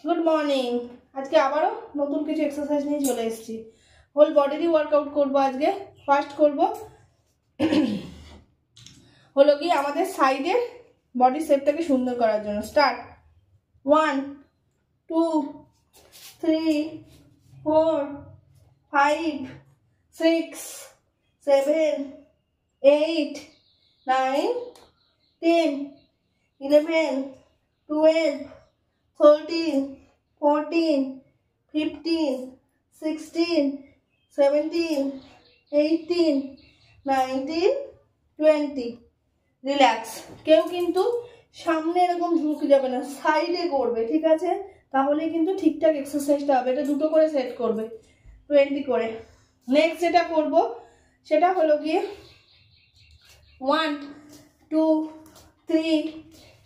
Good morning. আজকে আবারও নতুন কিছু এক্সারসাইজ নিয়ে চলে এসেছি। হোল বডিরই ওয়ার্কআউট করব। আজকে ফার্স্ট করব হলো কি আমাদের সাইডের বডি শেপটাকে সুন্দর করার জন্য। স্টার্ট। 1 2 3 4 5 6 7 8 9 10 11 12 13 14 15 16 17 18 19 20। রিল্যাক্স। কেউ কিন্তু সামনে এরকম ঝুঁকে যাবে না, সাইডে করবে, ঠিক আছে? তাহলে কিন্তু ঠিকঠাক এক্সারসাইজটা হবে। এটা দুটো করে সেট করবে, 20 করে। নেক্সট যেটা করব সেটা হলো গিয়ে 1 2 3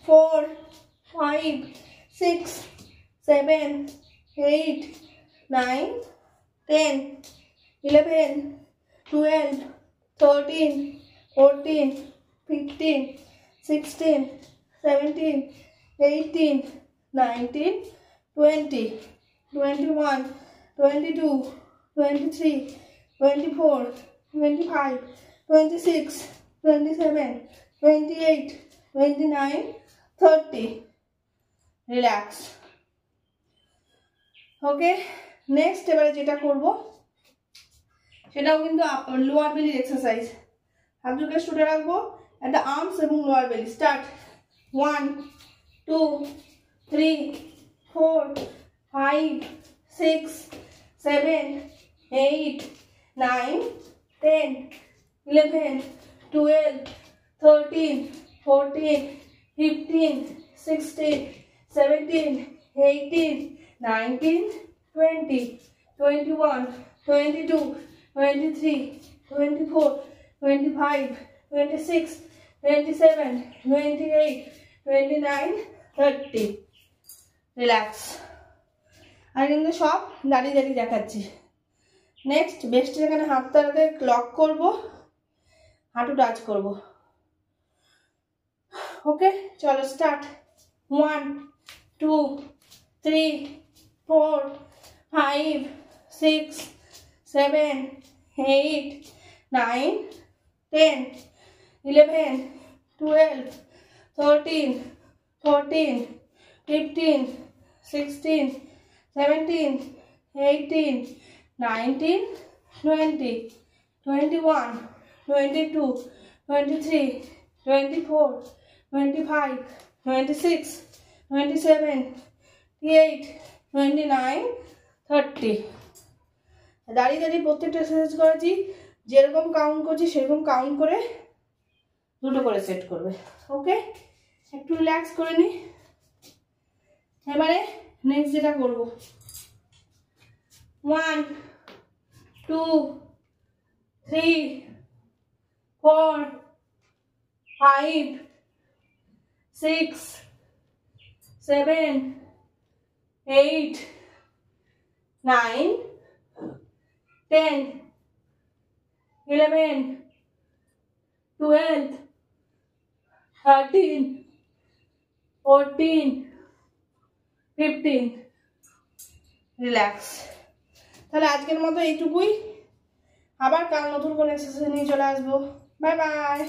4 5 6 7 8 9 10 11 12 13 14 15 16 17 18 19 20 21 22 23 24 25 26 27 28 29 30। রিল্যাক্স। ওকে, নেক্সট এবারে যেটা করব সেটাও কিন্তু লোয়ার বেলির এক্সারসাইজ। হাত দুটো স্টুডে রাখবো, একটা আর্মস এবং লোয়ার বেলি। স্টার্ট। 1 2 3 4 5 6 7 8 9 10 11 12 13 14 15 16 17 18 19 20 21 22 23 24 25 26 27 28 29 30। রিল্যাক্স। আর কিন্তু সব দাঁড়িয়ে দাঁড়িয়ে দেখাচ্ছি। নেক্সট বেস্টের এখানে হাতটাকে লক করব, হাঁটু টাচ করব। ওকে, চলো স্টার্ট। 1 2 3 4 5 6 7 8 9 10 11 12 13 14 15 16 17 18 19 20 21 22 23 24 25 26 27 28 29 30। দাঁড়িয়ে দাঁড়িয়ে প্রত্যেকটা এক্সারসাইজ করেছি, যেরকম কাউন্ট করছি সেরকম কাউন্ট করে দুটো করে সেট করবে। ওকে, একটু রিল্যাক্স করে নি। এবারে নেক্সট যেটা করব 1 2 3 4 5 6 7 8 9 10 11 12 13 14 15। রিল্যাক্স। তাহলে আজকের মতো এইটুকুই। আবার কাল নতুন কোনো এক্সারসাইজ নিয়ে চলে আসবো। Bye bye.